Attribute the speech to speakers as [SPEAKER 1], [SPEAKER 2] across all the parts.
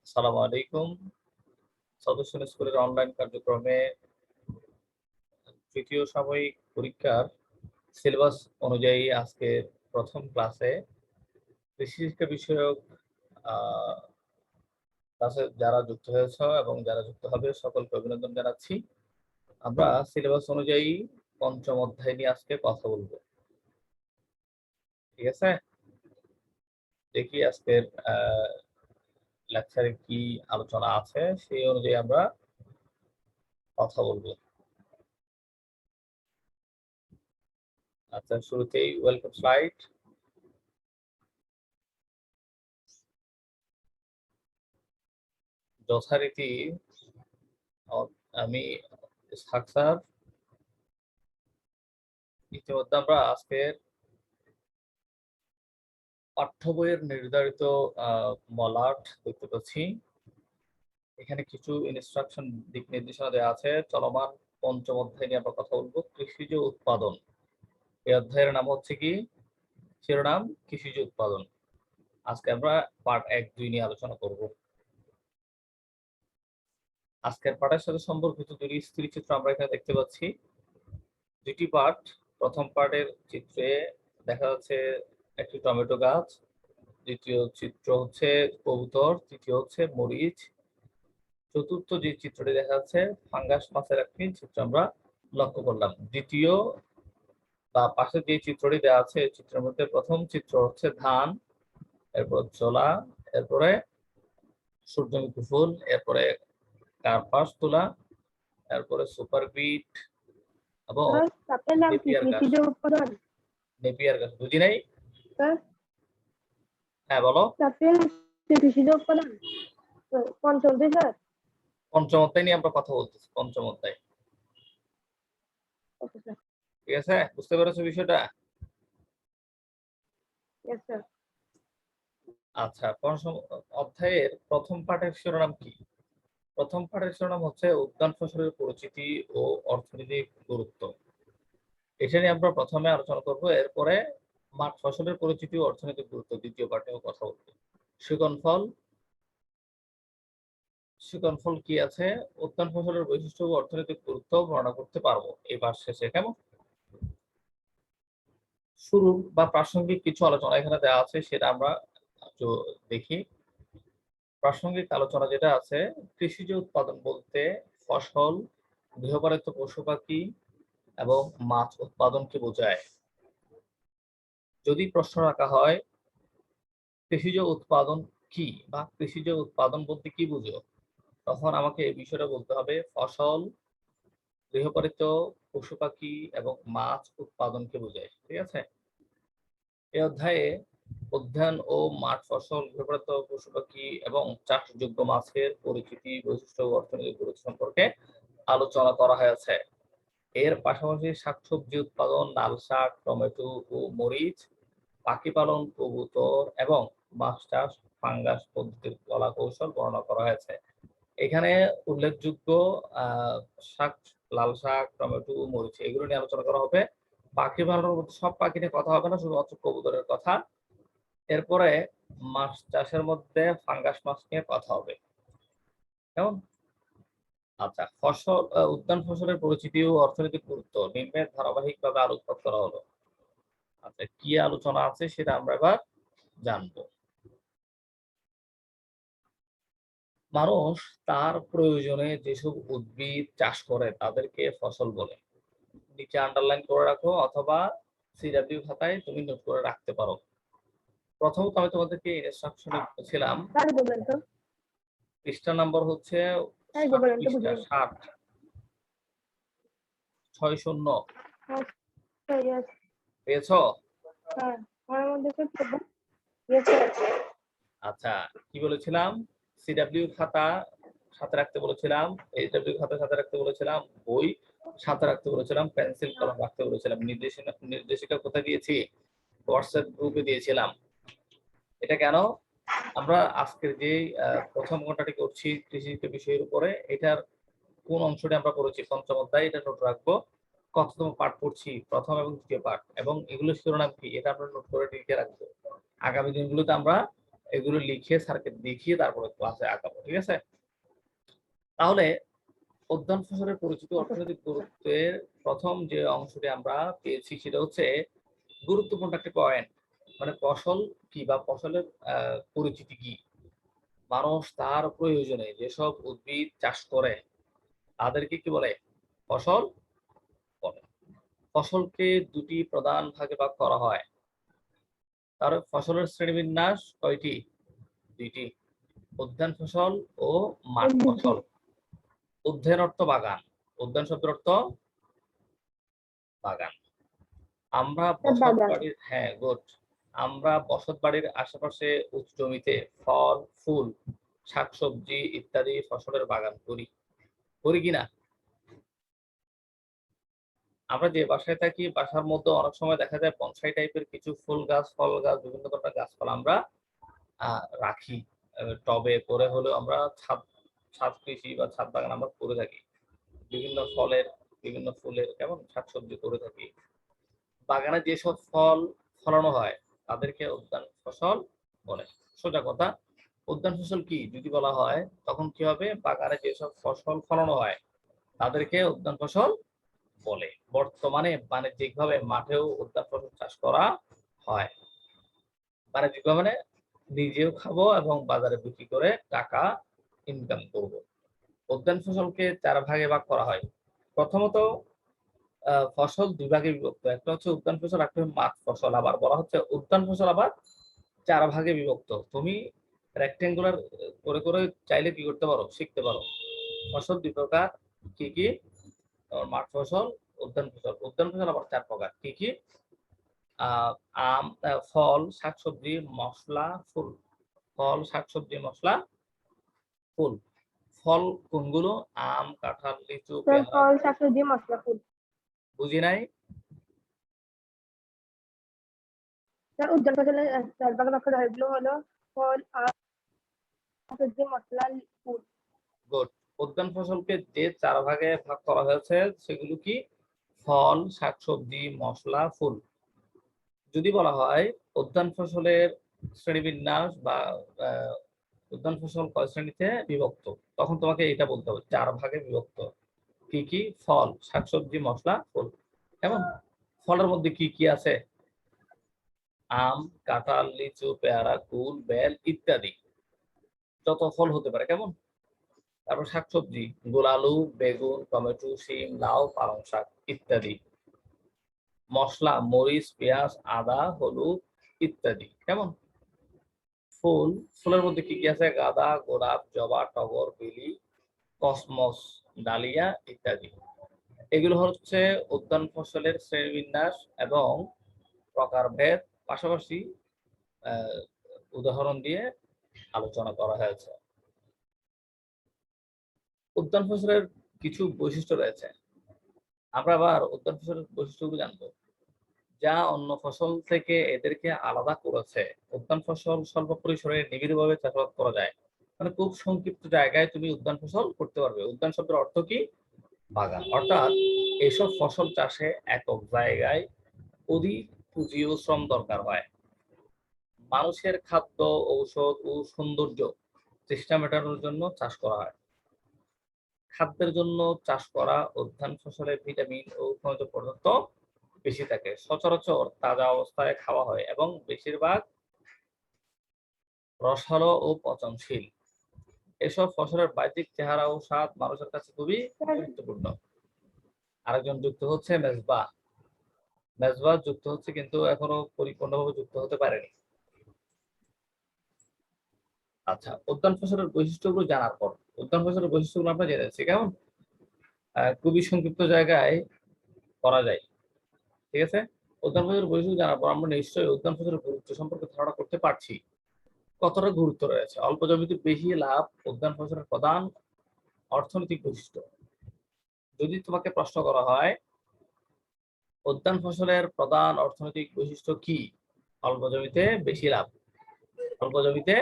[SPEAKER 1] আসসালামু আলাইকুম। সদস্য স্কুলের অনলাইন কার্যক্রমে তৃতীয় সাময়িক পরীক্ষার সিলেবাস অনুযায়ী আজকে প্রথম ক্লাসে কৃষি শিক্ষা বিষয়ক ক্লাসে যারা যুক্ত হয়েছে এবং যারা যুক্ত হবে সকলকে অভিনন্দন জানাচ্ছি। আমরা সিলেবাস অনুযায়ী পঞ্চম অধ্যায় নিয়ে আজকে কথা বলবো। ঠিক আছে, দেখি আজকের লেকচারে কি আলোচনা আছে সেই অনুযায়ী আমরা কথা বলবো। আচ্ছা, শুরুতেই ওয়েলকাম স্লাইড। যথারীতি আমি ইসহাক স্যার, ইতিমধ্যে আমরা আজকের পাঠ্য বইয়ের নির্ধারিত মলাট দেখতে পাচ্ছি। এখানে কিছু ইনস্ট্রাকশন দিক নির্দেশনা দেওয়া আছে। চলমান পঞ্চম অধ্যায় নিয়ে আমরা কথা বলবো, কৃষিজ উৎপাদন। এই অধ্যায়ের নাম হচ্ছে কি, শিরোনাম কৃষিজ উৎপাদন। আজকে আমরা পার্ট 1-2 নিয়ে আলোচনা করব। আজকের পাঠের সাথে সম্পর্কিত দুটি স্থির চিত্র আমরা এখানে দেখতে পাচ্ছি। দুটি পার্ট। প্রথম পার্টের চিত্রে দেখা যাচ্ছে একটি টমেটো গাছ, দ্বিতীয় চিত্র হচ্ছে কবুতর, তৃতীয় হচ্ছে মরিচ, চতুর্থ যে চিত্রটি দেখা যাচ্ছে ফাঙ্গাস মাছের একটি চিত্র আমরা লক্ষ্য করলাম। দ্বিতীয় বা পাশে যে চিত্রটি দেওয়া আছে এই চিত্রের মধ্যে প্রথম চিত্র হচ্ছে ধান, এরপর ছোলা, এরপরে সূর্যমুখী ফুল, এরপরে কার্পাস তুলা, এরপরে সুপার বিট এবং নেপিয়ার গাছ। বুঝি নাই? হ্যাঁ বলো। পঞ্চম অধ্যায় নিয়ে আমরা কথা বলতেছি। পঞ্চম অধ্যায়, ঠিক আছে? বুঝতে পেরেছো বিষয়টা? আচ্ছা, পঞ্চম অধ্যায়ের প্রথম পাঠের শিরোনাম কি? প্রথম পাঠের শিরোনাম হচ্ছে উদ্যান ফসলের পরিচিতি ও অর্থনৈতিক গুরুত্ব। এটা নিয়ে আমরা প্রথমে আলোচনা করব। এরপরে মাঠ ফসলের পরিচিতি ও অর্থনৈতিক গুরুত্ব দ্বিতীয় পাঠেও কথা বলবো। শিকন ফল কি আছে, উদ্যান ফসলের বৈশিষ্ট্য ও অর্থনৈতিক গুরুত্ব বর্ণনা করতে পারবো এই পাঠ শেষে। কেমন? শুরু বা প্রাসঙ্গিক কিছু আলোচনা এখানে দেওয়া আছে, সেটা আমরা দেখি। প্রাসঙ্গিক আলোচনা যেটা আছে, কৃষিজ উৎপাদন বলতে ফসল, গৃহপালিত পশু পাখি এবং মাছ উৎপাদনকে বোঝায়। যদি প্রশ্ন রাখা হয় কৃষিজ উৎপাদন কি বা কৃষিজ উৎপাদন বলতে কি বুঝো, তখন আমাকে এই বিষয়টা বলতে হবে ফসল, গৃহপালিত পশু পাখি এবং মাছ উৎপাদনকে বোঝায়। ঠিক আছে? এই অধ্যায়ে উদ্যান ও মাঠ ফসল, গৃহপালিত পশু পাখি এবং চাষযোগ্য মাছের পরিচিতি, বৈশিষ্ট্য ও অর্থনৈতিক গুরুত্ব সম্পর্কে আলোচনা করা হয়েছে। এর পাশাপাশি শাকসবজি উৎপাদন, লাল শাক, টমেটো ও মরিচ, পাখি পালন, কবুতর এবং মাছ চাষ, ফাঙ্গাস পদ্ধতির কলা কৌশল বর্ণনা করা হয়েছে। এখানে উল্লেখযোগ্য শাক, লাল শাক, টমেটো, মরিচ এগুলো নিয়ে আলোচনা করা হবে। পাখি পালনের মধ্যে সব পাখি নিয়ে কথা হবে না, শুধুমাত্র কবুতরের কথা। এরপরে মাছ চাষের মধ্যে ফাঙ্গাস মাছ নিয়ে কথা হবে। কেমন? আচ্ছা, ফসল উদ্যান ফসলের পরিচিতি ও অর্থনৈতিক গুরুত্ব নিম্নে ধারাবাহিকভাবে আলোকপাত করা হলো। আচ্ছা, কি আলোচনা আছে সেটা আমরা এবার জানবো। মানুষ তার প্রয়োজনে যেসব উদ্ভিদ চাষ করে তাদেরকে ফসল বলে। নিচে আন্ডারলাইন করে রাখো অথবা সিডব্লিউ খাতায় তুমি নোট করে রাখতে পারো। প্রথমত আমি তোমাদেরকে ইনস্ট্রাকশনে বলেছিলাম, পৃষ্ঠা নাম্বার হচ্ছে 60, 60 পেয়েছো? আচ্ছা, কি বলেছিলাম? সিডব্লিউ খাতা সাথে রাখতে বলেছিলাম, এইচডব্লিউ খাতা সাথে রাখতে বলেছিলাম, বই সাথে রাখতে বলেছিলাম, পেন্সিল কলম রাখতে বলেছিলাম। নির্দেশিকা কোথায় দিয়েছি? হোয়াটসঅ্যাপ গ্রুপে দিয়েছিলাম। এটা কেন? আমরা আজকের যে প্রথম ঘন্টাটি করছি কৃষি বিষয়ের উপরে, এটার কোন অংশটি আমরা পড়েছি পঞ্চম অধ্যায়, এটা নোট রাখবো। কততম পাঠ পড়ছি, প্রথম এবং দ্বিতীয় পাঠ, এবং এগুলোর শিরোনাম কি এটা আমরা নোট করে লিখে রাখবো। আগামী দিনগুলোতে আমরা এগুলো লিখে স্যারকে দেখিয়ে তারপরে ক্লাসে আগাবো, ঠিক আছে? তাহলে উদ্যান ফসলের পরিচিত অর্থনৈতিক গুরুত্বের প্রথম যে অংশটি আমরা পেয়েছি সেটা হচ্ছে গুরুত্বপূর্ণ একটা পয়েন্ট, মানে ফসল কি বা ফসলের পরিচিতি কি। মানুষ তার প্রয়োজনে যেসব উদ্ভিদ চাষ করে তাদেরকে কি বলে? ফসল বলে। ফসলকে দুটি প্রধান ভাগে ভাগ করা হয়। তার ফসলের শ্রেণীবিন্যাস কয়টি? দুইটি, উদ্যান ফসল ও মাঠ ফসল। উদ্যান অর্থ বাগান, উদ্যান শব্দের অর্থ বাগান। আমরা বসত বাড়ির, হ্যাঁ গুড, আমরা বসত বাড়ির আশেপাশে উঁচু জমিতে ফল, ফুল, শাকসবজি ইত্যাদি ফসলের বাগান করি, করি কিনা? আমরা যে বাসায় থাকি বাসার মধ্যে অনেক সময় দেখা যায় বনসাই টাইপের কিছু ফুল গাছ, ফল গাছ, বিভিন্ন ধরনের গাছপালা আমরা রাখি টবে করে, হলেও আমরা ছাদ কৃষি বা ছাদ বাগান আমরা করে থাকি। বিভিন্ন ফলের, বিভিন্ন ফুলের কেমন শাকসবজি করে থাকি। বাগানে যেসব ফল ফলানো হয় তাদেরকে উদ্যান ফসল বলে। সোজা কথা, উদ্যান ফসল কি যদি বলা হয় তখন কি হবে? বাগানে যেসব ফসল ফলানো হয় তাদেরকে উদ্যান ফসল বলে। বর্তমানে বাণিজ্যিকভাবে মাঠেও উদ্যান ফসল চাষ করা হয়। বাণিজ্যিকভাবে মানে নিজেও খাবো এবং বাজারে বিক্রি করে টাকা ইনকাম করব। উদ্যান ফসলকে 4 ভাগে ভাগ করা হয়। প্রথমত ফসল 2 ভাগে বিভক্ত। একটা হচ্ছে উদ্যান ফসল, একটা হচ্ছে মাঠ ফসল। আবার বলা হচ্ছে উদ্যান ফসল আবার 4 ভাগে বিভক্ত। তুমি রেক্টেঙ্গুলার করে করে চাইলে কি করতে পারো? শিখতে পারো। ফসল 2 প্রকার, কি কি? মাঠ ফসল, উদ্যান ফসল। উদ্যান ফসল আবার 4 প্রকার, কি কি? আম, ফল, শাকসবজি, মশলা, ফুল। ফল, শাকসবজি, মশলা, ফুল। ফল কোনগুলো? আম, কাঁঠাল, লিচু, পেয়ারা।
[SPEAKER 2] ফল, শাকসবজি, মশলা, ফুল।
[SPEAKER 1] বুঝি নাই?
[SPEAKER 2] উদ্যান ফসলের 4 ভাগে ভাগ করা হয়। এগুলো হলো ফল, আম, শাকসবজি, মশলা, ফুল।
[SPEAKER 1] গুড। উদ্যান ফসলকে যে 4 ভাগে ভাগ করা হয়েছে সেগুলো কি? ফল, শাকসবজি, মশলা, ফুল। যদি বলা হয় উদ্যান ফসলের শ্রেণীবিন্যাস বা উদ্যান ফসল কয় শ্রেণীতে বিভক্ত, তখন তোমাকে এটা বলতে হবে 4 ভাগে বিভক্ত। কি কি? ফল, শাকসবজি, মশলা, ফুল। কেমন? ফলের মধ্যে কি কি আছে? আম, কাঁঠাল, লিচু, পেয়ারা, কুল, বেল ইত্যাদি যত ফল হতে পারে। কেমন? তারপর শাকসবজি, গোলালু, বেগুন, টমেটো, শিম, লাউ, পালং শাক ইত্যাদি। মশলা, মরিচ, পেঁয়াজ, আদা, হলুদ ইত্যাদি। কেমন? ফুল, ফুলের মধ্যে কি কি আছে? গাঁদা, গোলাপ, জবা, টগর, বেলি, কসমস, ডালিয়া ইত্যাদি। এগুলো হচ্ছে উদ্যান ফসলের শ্রেণীবিন্যাস এবং প্রকারভেদ, পাশাপাশি উদাহরণ দিয়ে আলোচনা করা হয়েছে। উদ্যান ফসলের কিছু বৈশিষ্ট্য রয়েছে। আমরা আবার উদ্যান ফসলের বৈশিষ্ট্যগুলো জানবো যা অন্য ফসল থেকে এদেরকে আলাদা করেছে। উদ্যান ফসল স্বল্প পরিসরে নিবিড়ভাবে চাষাবাদ করা যায়, মানে খুব সংক্ষিপ্ত জায়গায় তুমি উদ্যান ফসল করতে পারবে। উদ্যান শব্দের অর্থ কি? বাগান। অর্থাৎ এসব ফসল চাষে একক জায়গায় অধিক পুঁজি ও শ্রম দরকার হয়। মানুষের খাদ্য, ঔষধ ও সৌন্দর্য চেষ্টা মেটানোর জন্য চাষ করা হয়। খাদ্যের জন্য চাষ করা উদ্যান ফসলে ভিটামিন ও খনিজ পদার্থ বেশি থাকে। সচরাচর তাজা অবস্থায় খাওয়া হয় এবং বেশিরভাগ রসালো ও পচনশীল। এসব ফসলের বাহ্যিক চেহারা ও স্বাদ মানুষের কাছে খুবই গুরুত্বপূর্ণ। আরেকজন যুক্ত হচ্ছে মেজবাহ। মেজবাহ যুক্ত হচ্ছে কিন্তু এখনো পরিপূর্ণভাবে যুক্ত হতে পারেনি। আচ্ছা, উদ্যান ফসলের বৈশিষ্ট্যগুলো জানার পর উদ্যান ফসলের বৈশিষ্ট্যগুলো আমরা জেনেছি। কেমন? খুবই সংক্ষিপ্ত জায়গায় করা যায়, ঠিক আছে? উদ্যান ফসলের বৈশিষ্ট্য জানার পর আমরা নিশ্চয়ই উদ্যান ফসলের গুরুত্ব সম্পর্কে ধারণা করতে পারছি। কতটা গুরুত্ব রয়েছে? অল্প জমিতে বেশি লাভ উদ্যান ফসলের প্রধান অর্থনৈতিক বৈশিষ্ট্য। যদি তোমাকে প্রশ্ন করা হয় উদ্যান ফসলের প্রধান অর্থনৈতিক বৈশিষ্ট্য কি? অল্প জমিতে বেশি লাভ। অল্প জমিতে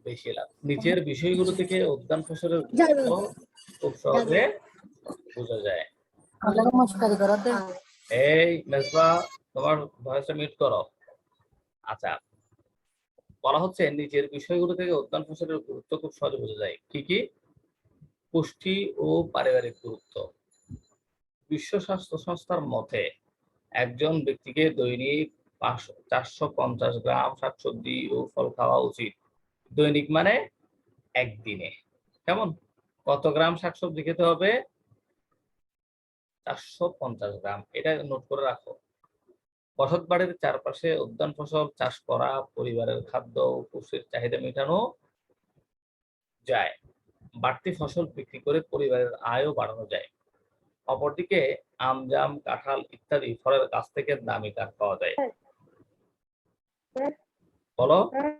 [SPEAKER 1] বেশি লাভ। নিচের বিষয়গুলো থেকে উদ্যান ফসলের গুরুত্ব খুব সহজে বোঝা যায়। এই মেজবা, তোমার ভয়েসটা মিউট করো। আচ্ছা, বলা হচ্ছে নিচের বিষয়গুলো থেকে উদ্যান ফসলের গুরুত্ব খুব সহজে বোঝা যায়। কি কি? পুষ্টি ও পারিবারিক গুরুত্ব। বিশ্ব স্বাস্থ্য সংস্থার মতে একজন ব্যক্তিকে দৈনিক 450 গ্রাম শাকসবজি ও ফল খাওয়া উচিত। দৈনিক মানে একদিনে। কেমন? কত গ্রাম শাকসবজি খেতে হবে? 450 গ্রাম। এটা নোট করে রাখো। বসত বাড়ির চারপাশে উদ্যান ফসল চাষ করা পরিবারের খাদ্য ও পুষ্টির চাহিদা মেটানো যায়। বাড়তি ফসল বিক্রি করে পরিবারের আয়ও বাড়ানো যায়। অপরদিকে আম, জাম, কাঁঠাল ইত্যাদি ফলের গাছ থেকে দামি কাঠ পাওয়া যায়।
[SPEAKER 2] স্যার
[SPEAKER 1] বলো
[SPEAKER 2] স্যার,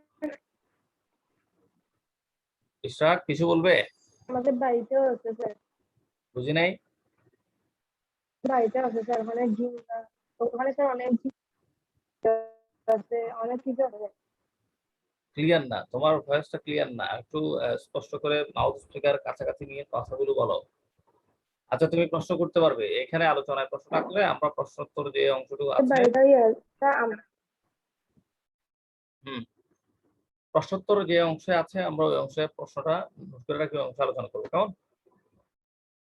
[SPEAKER 1] ইশরাক, কিছু বলবে?
[SPEAKER 2] আমাদের বাড়িতেও আছে স্যার,
[SPEAKER 1] বুঝি নাই।
[SPEAKER 2] বাড়িতে আছে স্যার, ওখানে ঝিঙ্গা, ওখানে স্যার অনেক আছে, অনেক কিছু আছে।
[SPEAKER 1] ক্লিয়ার না, তোমার ভয়েসটা ক্লিয়ার না। একটু স্পষ্ট করে মাউথ স্পিকার কাছাকাছি নিয়ে কথাগুলো বলো। আচ্ছা, তুমি প্রশ্ন করতে পারবে। এখানে আলোচনায় প্রশ্ন থাকলে আমরা প্রশ্নোত্তর যে অংশটুকু আছে,
[SPEAKER 2] বাড়িটাই স্যার
[SPEAKER 1] হুম, প্রশ্নোত্তর যে অংশে আছে আমরা ওই অংশে প্রশ্নটা নোট করে রাখি, অংশে আলোচনা করবো। কেমন?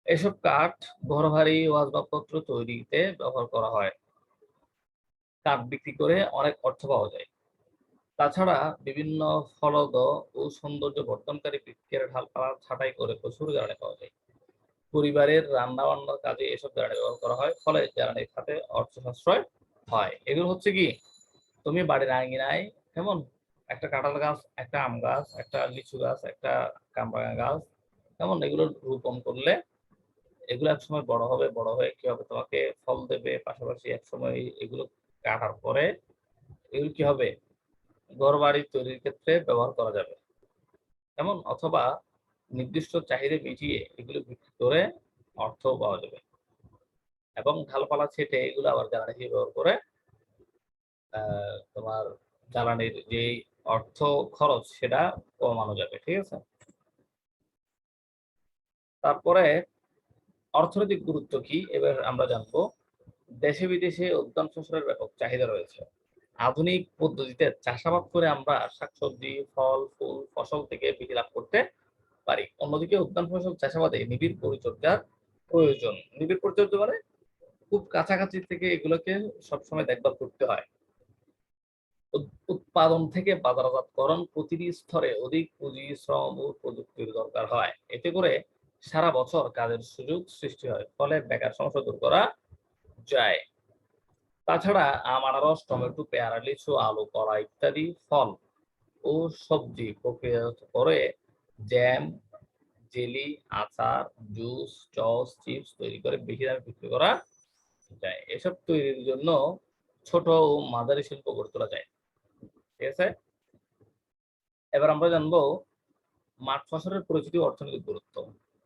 [SPEAKER 1] এসব কাঠ ঘরবাড়ি ও আসবাবপত্র তৈরিতে ব্যবহার করা হয়। কাঠ বিক্রি করে অনেক অর্থ পাওয়া যায়। তাছাড়া বিভিন্ন ফলদ ও সৌন্দর্য বর্ধনকারী বৃক্ষের ডালপালা ছাঁটাই করে প্রচুর জ্বালানি পাওয়া যায়। পরিবারের রান্না বান্নার কাজে এসব জ্বালানি ব্যবহার করা হয়, ফলে জ্বালানির খাতে অর্থ সাশ্রয় হয়। এগুলো হচ্ছে কি, তুমি বাড়ির আঙিনায় কেমন একটা কাঁঠাল গাছ, একটা আম গাছ, একটা লিচু গাছ, একটা কামরাঙা গাছ, কেমন এগুলো রোপণ করলে এগুলো একসময় বড় হবে, বড় হয়ে কি হবে, তোমাকে ফল দেবে। পাশাপাশি একসময় এগুলো কাটার পরে এগুলো কি হবে, ঘর বাড়ি তৈরির ক্ষেত্রে ব্যবহার করা যাবে। কেমন? অথবা নির্দিষ্ট চাহিদা মিটিয়ে এগুলো বিক্রি করে অর্থ পাওয়া যাবে। এবং ঢালপালা ছেটে এগুলো আবার জ্বালানি হিসেবে ব্যবহার করে তোমার জ্বালানির যে অর্থ খরচ সেটা কমানো যাবে। ঠিক আছে? তারপরে অর্থনৈতিক গুরুত্ব কি এবার আমরা জানবো। দেশে বিদেশে উদ্যান ফসলের ব্যাপক চাহিদা রয়েছে। আধুনিক পদ্ধতিতে চাষাবাদ করে আমরা শাকসবজি, ফল, ফুল, ফসল থেকে বৃদ্ধি লাভ করতে পারি। অন্যদিকে উদ্যান ফসল চাষাবাদে নিবিড় পরিচর্যার প্রয়োজন। নিবিড় পরিচর্যা মানে খুব কাছাকাছি থেকে এগুলোকে সবসময় দেখভাল করতে হয়। উৎপাদন থেকে বাজারজাতকরণ প্রতিটি স্তরে অধিক পুঁজি, শ্রম ও প্রযুক্তির দরকার হয়। এতে করে সারা বছর কাজের সুযোগ সৃষ্টি হয়, ফলে বেকার সমস্যা দূর করা যায়। তাছাড়া আম, আনারস, টমেটো, পেয়ারা, লিচু, আলু, কলা ইত্যাদি ফল ও সবজি প্রক্রিয়াজাত করে জ্যাম, জেলি, আচার, জুস, সস, চিপস তৈরি করে বেশি দামে বিক্রি করা যায়। এসব তৈরির জন্য ছোট ও মাঝারি শিল্প গড়ে তোলা যায়। ঠিক আছে? এবার আমরা জানবো মাঠ ফসলের পরিচিতি ও অর্থনৈতিক গুরুত্ব।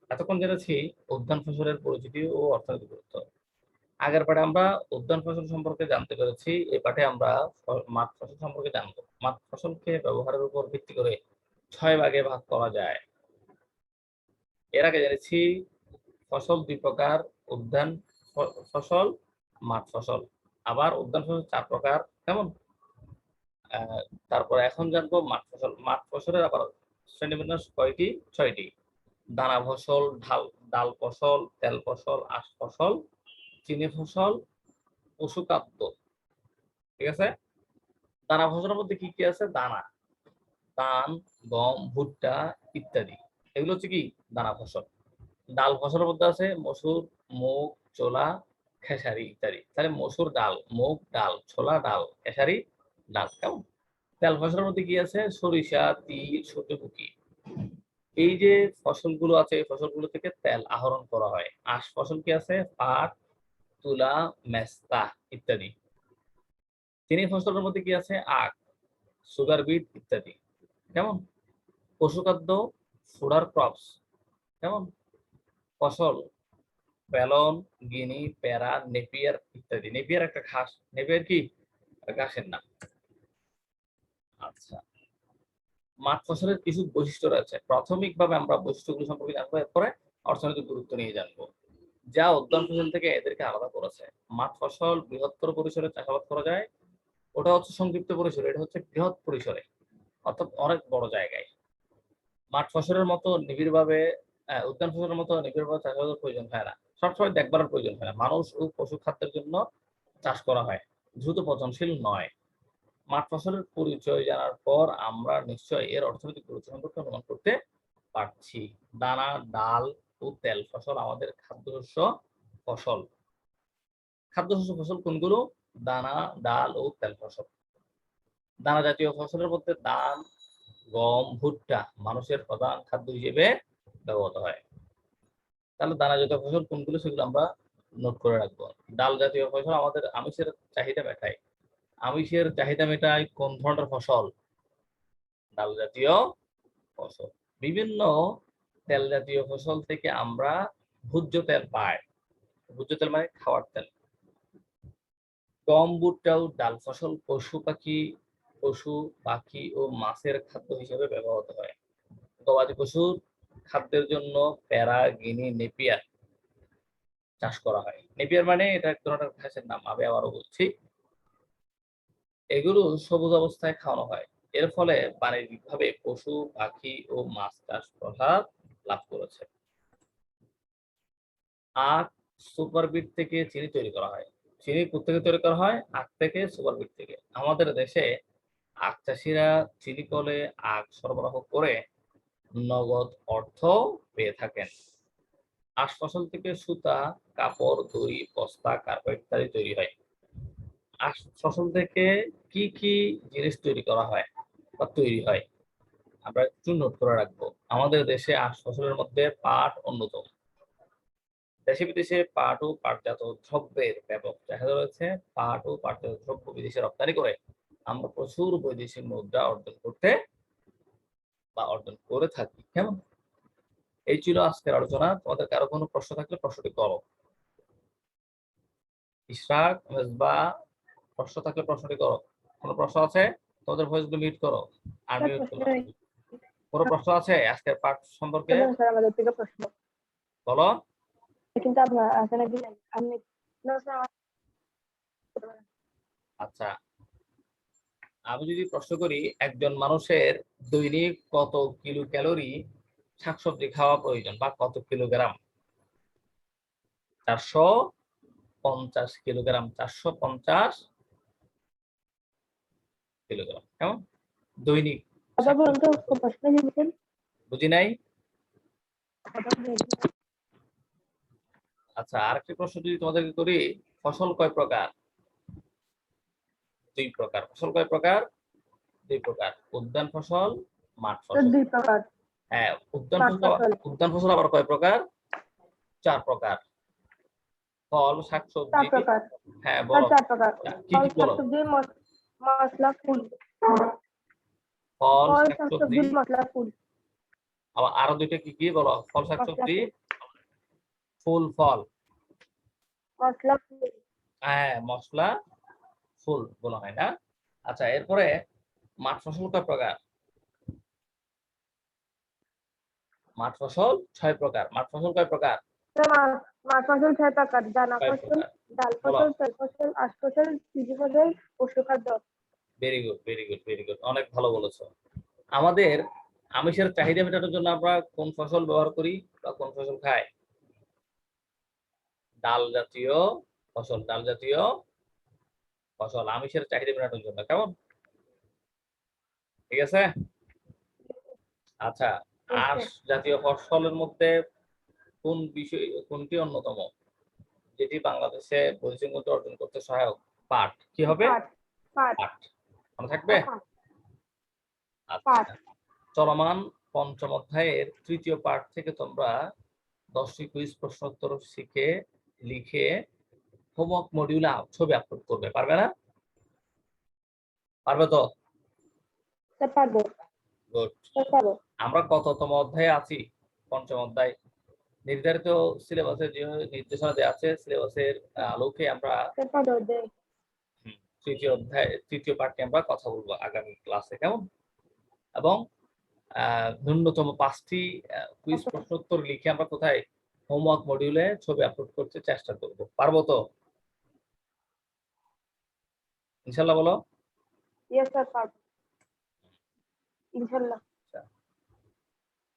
[SPEAKER 1] এতক্ষণ জেনেছি উদ্যান ফসলের পরিচিতি ও অর্থনৈতিক গুরুত্ব। আগের পাঠে আমরা উদ্যান ফসল সম্পর্কে জানতে পেরেছি, এই পাঠে আমরা মাঠ ফসল সম্পর্কে জানবো। মাঠ ফসলকে ব্যবহারের উপর ভিত্তি করে 6 ভাগে ভাগ করা যায়। এর আগে জেনেছি ফসল 2 প্রকার, উদ্যান ফসল, মাঠ ফসল। আবার উদ্যান ফসল 4 প্রকার। কেমন? তারপর এখন জানবো মাঠ ফসল। মাঠ ফসলের আবার শ্রেণীবিন্যাস কয়টি? 6টি। দানা ফসল, ডাল ফসল, তেল ফসল, আঁশ ফসল, চিনি ফসল, পশুখাদ্য। ঠিক আছে? দানা ফসলের মধ্যে কি কি আছে? দানা, ধান, গম, ভুট্টা ইত্যাদি। এগুলো হচ্ছে কি দানা ফসল। ডাল ফসলের মধ্যে আছে মসুর, মুগ, ছোলা, খেসারি ইত্যাদি। তাহলে মসুর ডাল, মুগ ডাল, ছোলা ডাল, খেসারি ডাল। কেমন? তেল ফসলের মধ্যে কি আছে? সরিষা, তিল, সূর্যমুখী। এই যে ফসলগুলো আছে এই ফসলগুলো থেকে তেল আহরণ করা হয়। আঁশ ফসল কি আছে? পাট, তুলা, মেস্তা ইত্যাদি। চিনি ফসলের মধ্যে কি আছে? আখ, সুগার বিট ইত্যাদি। কেমন? পশুখাদ্য, ফুডার ক্রপস। কেমন? ফসল, পেলন, গিনি, প্যারা, নেপিয়ার ইত্যাদি। নেপিয়ার একটা ঘাস। নেপিয়ার কি? ঘাসের নাম। আচ্ছা, মাঠ ফসলের কিছু বৈশিষ্ট্য রয়েছে। প্রাথমিকভাবে আমরা বৈশিষ্ট্যগুলো সম্পর্কে জানবো, এরপরে অর্থনৈতিক গুরুত্ব নিয়ে জানবো। যা উদ্যান ফসল থেকে এদেরকে আলাদা করেছে। মাঠ ফসল বৃহত্তর পরিসরে চাষাবাদ করা যায়, ওটা হচ্ছে সংক্ষিপ্ত পরিসরে, এটা হচ্ছে বৃহৎ পরিসরে, অর্থাৎ অনেক বড় জায়গায়। মাঠ ফসলের মতো নিবিড়ভাবে উদ্যান ফসলের মতো নিবিড়ভাবে চাষাবাদের প্রয়োজন হয় না, সবসময় দেখভালের প্রয়োজন হয় না। মানুষ ও পশু খাদ্যের জন্য চাষ করা হয়, দ্রুত পচনশীল নয়। মাঠ ফসলের পরিচয় জানার পর আমরা নিশ্চয়ই এর অর্থনৈতিক গুরুত্ব সম্পর্কে অনুমান করতে পারছি। দানা, ডাল ও তেল ফসল আমাদের খাদ্যশস্য ফসল। খাদ্যশস্য ফসল কোনগুলো? দানা, ডাল ও তেল ফসল। দানা জাতীয় ফসলের মধ্যে ধান, গম, ভুট্টা মানুষের প্রধান খাদ্য হিসেবে ব্যবহৃত হয়। তাহলে দানা জাতীয় ফসল কোনগুলো সেগুলো আমরা নোট করে রাখবো। ডাল জাতীয় ফসল আমাদের আমিষের চাহিদা মেটায়। আমিষের চাহিদা মেটায় কোন ধরনের ফসল? ডাল জাতীয় ফসল। বিভিন্ন তেল জাতীয় ফসল থেকে আমরা ভোজ্য তেল পাই। ভোজ্য তেল মানে খাওয়ার তেল। গম, ভুট্টা ও ডাল ফসল পশু পাখি ও মাছের খাদ্য হিসেবে ব্যবহৃত হয়। গবাদি পশুর খাদ্যের জন্য প্যারা, গিনি, নেপিয়ার চাষ করা হয়। নেপিয়ার মানে এটা এক ধরনের ঘাসের নাম, আমি আবারও বলছি। এগুলো সবুজ অবস্থায় খাওয়ানো হয়। এর ফলে বাণিজ্যিকভাবে পশু, পাখি ও মাছ চাষ প্রসার লাভ করেছে। আখ, সুপারবিট থেকে চিনি তৈরি করা হয়। চিনি কোত্থেকে তৈরি করা হয়? আখ থেকে, সুপারবিট থেকে। আমাদের দেশে আখ চাষিরা চিনি কলে আখ সরবরাহ করে নগদ অর্থ পেয়ে থাকেন। আখ ফসল থেকে সুতা, কাপড়, দড়ি, বস্তা, কার্পেট ইত্যাদি তৈরি হয়। আখ ফসল থেকে কি কি জিনিস তৈরি করা হয় বা তৈরি হয় আমরা একটু নোট করে রাখবো। আমাদের দেশে আখ ফসলের মধ্যে পাট অন্যতম। দেশে বিদেশে পাট ও পাটজাত দ্রব্যের ব্যাপক চাহিদা রয়েছে। পাট ও পাটজাত দ্রব্য বিদেশে রপ্তানি করে আমরা প্রচুর বৈদেশিক মুদ্রা অর্জন করে থাকি। কেমন? এই ছিল আজকের আলোচনা। তোমাদের কারো কোনো প্রশ্ন থাকলে প্রশ্নটি করো। ইশরাক, মেজবা, প্রশ্ন থাকলে প্রশ্নটি করো। কোনো প্রশ্ন আছে? তোমাদের ভয়েসগুলো মিউট করো। আর
[SPEAKER 2] স্যার
[SPEAKER 1] মিউট
[SPEAKER 2] প্রশ্ন
[SPEAKER 1] করো। কোনো প্রশ্ন আছে আজকের পাঠ সম্পর্কে?
[SPEAKER 2] স্যার আমাদের থেকে প্রশ্ন
[SPEAKER 1] বলো।
[SPEAKER 2] কিন্তু আপনার আছে নাকি আপনি না স্যার
[SPEAKER 1] আচ্ছা, আমি যদি প্রশ্ন করি একজন মানুষের দৈনিক কত কিলো ক্যালোরি শাকসবজি খাওয়া প্রয়োজন বা কত কিলোগ্রাম? 450 কিলোগ্রাম। 450 কিলোগ্রাম। কেমন? দৈনিক
[SPEAKER 2] আবার বলুন তো প্রশ্ন দিবেন
[SPEAKER 1] বুঝি নাই। আচ্ছা, আরেকটি প্রশ্ন যদি তোমাদেরকে করি, ফসল কয় প্রকার? 2 প্রকার। ফসল কয় প্রকার? 2 প্রকার। উদ্যান ফসল, মাঠ
[SPEAKER 2] তো
[SPEAKER 1] ফসল।
[SPEAKER 2] 2 প্রকার
[SPEAKER 1] হ্যাঁ,
[SPEAKER 2] মাঠ ফসল
[SPEAKER 1] উদ্যান ফসল আবার কয় প্রকার? 4 প্রকার। ফল,
[SPEAKER 2] 4
[SPEAKER 1] শাকসবজি।
[SPEAKER 2] প্রকার
[SPEAKER 1] হ্যাঁ,
[SPEAKER 2] স্যার
[SPEAKER 1] বলো।
[SPEAKER 2] 4 প্রকার
[SPEAKER 1] কি
[SPEAKER 2] ফল
[SPEAKER 1] কি বলো?
[SPEAKER 2] শাকসবজি মশলা ফুল
[SPEAKER 1] ফল,
[SPEAKER 2] ফল
[SPEAKER 1] শাকসবজি।
[SPEAKER 2] শাকসবজি মশলা ফুল
[SPEAKER 1] আবার আরো 2টা কি কি বলো? ফল,
[SPEAKER 2] মশলা
[SPEAKER 1] শাকসবজি,
[SPEAKER 2] ফুল
[SPEAKER 1] ফুল, ফল।
[SPEAKER 2] মশলা ফুল
[SPEAKER 1] হ্যাঁ, মশলা, ফুল বলা হয় না? আচ্ছা, এরপরে মাঠ ফসল কয় প্রকার? মাঠ ফসল 6 প্রকার। মাঠ ফসল কয় প্রকার?
[SPEAKER 2] মাঠ ফসল 6 প্রকার দানা
[SPEAKER 1] কয়
[SPEAKER 2] ফসল
[SPEAKER 1] প্রকার?
[SPEAKER 2] ডাল
[SPEAKER 1] বলো।
[SPEAKER 2] ফসল তেল ফসল আঁশ ফসল চিনি ফসল পশু খাদ্য
[SPEAKER 1] very good, very good, very good. অনেক ভালো বলেছো। আমাদের আমিষের চাহিদা মেটানোর জন্য আমরা কোন ফসল ব্যবহার করি বা কোন ফসল খাই? ডাল জাতীয় ফসল। ডাল জাতীয় ফসল আমিষের চাহিদা মেটানোর জন্য। কেমন? ঠিক আছে? আচ্ছা, আঁশ জাতীয় ফসলের মধ্যে কোনটি অন্যতম যেটি বাংলাদেশে বৈজ্ঞানিক অর্জন করতে সহায়ক? পাট। কি হবে?
[SPEAKER 2] পাট পাট
[SPEAKER 1] পাট। মনে থাকবে?
[SPEAKER 2] পাট
[SPEAKER 1] আচ্ছা, চলমান পঞ্চম অধ্যায়ের 3য় পাঠ থেকে তোমরা 10টি কুইজ প্রশ্নোত্তর শিখে লিখে হোমওয়ার্ক মডিউলে ছবি আপলোড করবে। পারবে না? পারবে তো?
[SPEAKER 2] স্যার পারবো
[SPEAKER 1] গুড।
[SPEAKER 2] স্যার পারবো
[SPEAKER 1] আমরা কততম অধ্যায়ে আছি? পঞ্চম অধ্যায়। নির্ধারিত সিলেবাসের যে নির্দেশনা দেওয়া আছে সিলেবাসের আলোকে আমরা
[SPEAKER 2] স্যার পারবো
[SPEAKER 1] 3য় পাঠে আমরা কথা বলবো আগামী ক্লাসে। কেমন? এবং ন্যূনতম 5টি কুইজ প্রশ্নোত্তর লিখে আমরা কোথায় হোমওয়ার্ক মডিউলে ছবি আপলোড করতে চেষ্টা করব। পারবো তো? ইনশাল্লাহ বলো।
[SPEAKER 2] ইয়েস স্যার, পারবো ইনশাল্লাহ।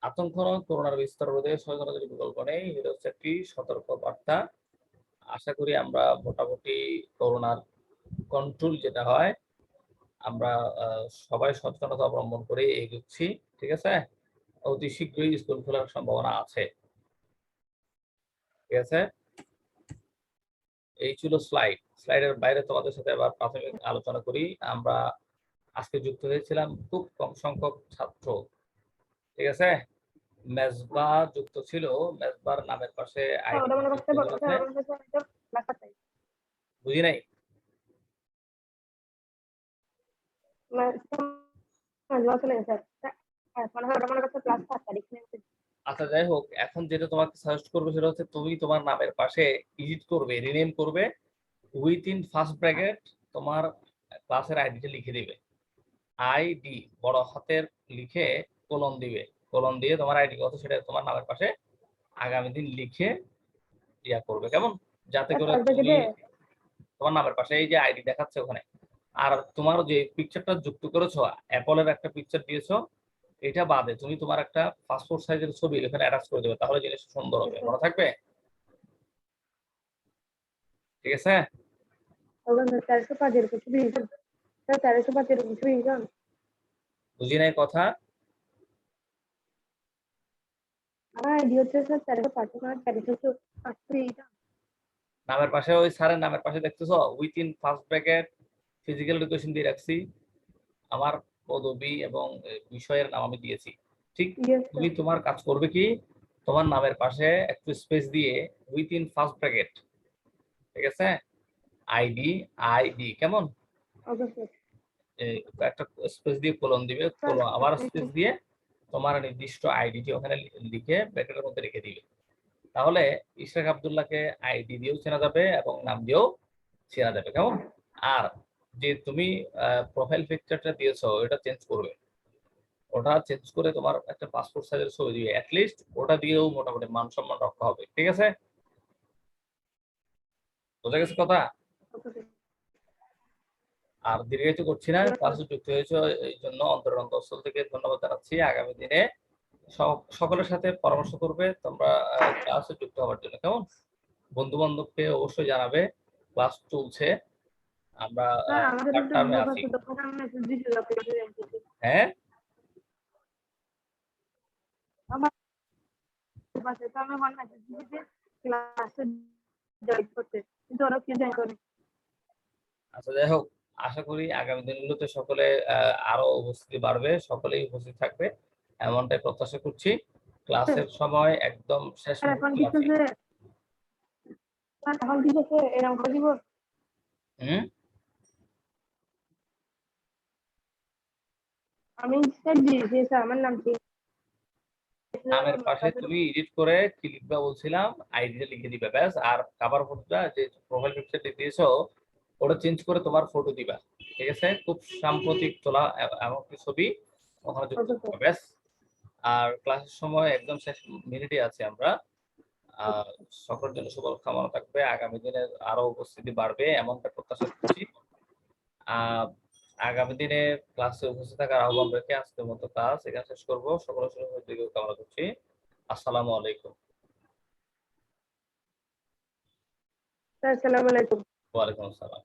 [SPEAKER 1] আতঙ্ক নয়, করোনার বিস্তার রোধে সচেতনতার বিকল্প নেই, এটা হচ্ছে একটি সতর্ক বার্তা। আশা করি আমরা মোটামুটি করোনার কন্ট্রোল যেটা হয় আমরা সবাই সচেতনতা অবলম্বন করে এগোচ্ছি। ঠিক আছে, অতি শীঘ্রই স্কুল খোলার সম্ভাবনা আছে। ঠিক আছে, এই ছিল স্লাইডের বাইরে তোমাদের সাথে আবার প্রাথমিক আলোচনা করি। আমরা আজকে যুক্ত হয়েছিলাম খুব কম সংখ্যক ছাত্র। ঠিক আছে, মেজবা যুক্ত ছিল। মেজবার নামের পাশে আইডি
[SPEAKER 2] ওটা মনে করতে বলতে
[SPEAKER 1] আছে,
[SPEAKER 2] ওটা মনে করতে একদম ব্যাপার তাই
[SPEAKER 1] বুঝি নাই।
[SPEAKER 2] চলে গেছে মনে হয় ওটা মনে করতে প্লাস 7 তারিখ
[SPEAKER 1] আচ্ছা যাই হোক, এখন যেটা তোমাকে সাজেস্ট করবো সেটা হচ্ছে তুমি তোমার নামের পাশে এডিট করবে, রিনেম করবে, উইথিন ফার্স্ট ব্র্যাকেট তোমার ক্লাসের আইডিটা লিখে দিবে। আইডি বড় হাতের লিখে কোলন দিবে, কোলন দিয়ে তোমার আইডি কত সেটা তোমার নামের পাশে আগামী দিন লিখে ইয়া করবে, কেমন? যাতে করে তুমি তোমার নামের পাশে এই যে আইডি দেখাচ্ছে ওখানে, আর তোমার যে পিকচারটা যুক্ত করেছো, অ্যাপলের একটা পিকচার দিয়েছো, এটা বাদে তুমি তোমার একটা পাসপোর্ট সাইজের ছবি এখানে অ্যাটাচ করে দেবে, তাহলে জিনিসটা সুন্দর হবে। মনে থাকবে? ঠিক আছে,
[SPEAKER 2] ওখানে 405 কিছু দিয়েছেন স্যার, 405 কিছু দিয়েছেন।
[SPEAKER 1] বুঝি নাই কথা।
[SPEAKER 2] আমার আইডি হচ্ছে স্যার 405 না 408
[SPEAKER 1] নামের পাশে ওই স্যারের নামের পাশে দেখতেছো within first bracket physical education দিয়ে রাখছি, আমার পদবি এবং বিষয়ের নাম আমি দিয়েছি। ঠিক, তুমি তোমার কাজ করবে কি, তোমার নামের পাশে একটু স্পেস দিয়ে উইথিন ফার্স্ট ব্র্যাকেট, ঠিক আছে, আইডি আইডি কেমন,
[SPEAKER 2] ওকে স্যার।
[SPEAKER 1] একটা স্পেস দিয়ে কোলন দিবে, কোলন আবার স্পেস দিয়ে তোমার নির্দিষ্ট আইডিটি ওখানে লিখে ব্র্যাকেটের মধ্যে রেখে দিবে। তাহলে ইশরাক আব্দুল্লাহকে আইডি দিয়েও চেনা যাবে এবং নাম দিয়েও চেনা যাবে, কেমন? আর যে তুমি প্রোফাইল পিকচারটা দিয়েছো এটা চেঞ্জ করবে, ওটা চেঞ্জ করে তোমার একটা পাসপোর্ট সাইজের ছবি দিবে, অ্যাটলিস্ট ওটা দিয়েও মোটামুটি মান সম্মান রক্ষা হবে। ঠিক আছে, বোঝা গেছে কথা? আর দীর্ঘায়িত করছি না, ক্লাসে যুক্ত হয়েছে এই জন্য অন্তরস্থল থেকে ধন্যবাদ জানাচ্ছি। আগামী দিনে সকলের সাথে পরামর্শ করবে তোমরা ক্লাসে যুক্ত হওয়ার জন্য, কেমন? বন্ধু বান্ধবকে অবশ্যই জানাবে ক্লাস চলছে, আমরা থার্ড টার্মে আছি। হ্যাঁ,
[SPEAKER 2] আমার পাশে তো আমি মনে মেসেজ দিয়েছি ক্লাসে জয়েন করতে, কিন্তু ওরা কি জয়েন করে।
[SPEAKER 1] আচ্ছা যাই হোক, আশা করি আগামী দিনগুলোতে সকলে আরো উপস্থিতি বাড়বে, সকলেই উপস্থিত থাকবে এমনটাই প্রত্যাশা করছি। ক্লাসের সময় একদম শেষ
[SPEAKER 2] এখন
[SPEAKER 1] মুহূর্তে
[SPEAKER 2] কিছু
[SPEAKER 1] আছি।
[SPEAKER 2] যে এখন কিছু এরকম করে দিব।
[SPEAKER 1] হুম,
[SPEAKER 2] আমি ইনস্টার দিয়েছি স্যার, আমার নাম কি
[SPEAKER 1] নামের পাশে তুমি এডিট করে কি লিখবা বলছিলাম, আইডিটা লিখে দিবে ব্যাস। আর কভার ফটোটা যে প্রোফাইল পিকচারটি দিয়েছো ওটা চেঞ্জ করে তোমার ফটো দিবা। ঠিক আছে, খুব সাম্প্রতিক তোলা এমন একটি ছবি ওখানে যুক্ত করবে ব্যাস। আর ক্লাসের সময় একদম শেষ মিনিটে আছে আমরা। সকলের জন্য শুভ কামনা থাকবে, আগামী দিনে আরো উপস্থিতি বাড়বে এমনটা প্রত্যাশা করছি। আগামী দিনে ক্লাসে উপস্থিত থাকার আহ্বান রেখে আজকের মতো ক্লাস এখানে শেষ করবো। সকলের সুযোগ কামনা করছি। আসসালামু আলাইকুম।
[SPEAKER 2] আসসালামু আলাইকুম।
[SPEAKER 1] ওয়ালাইকুম আসসালাম।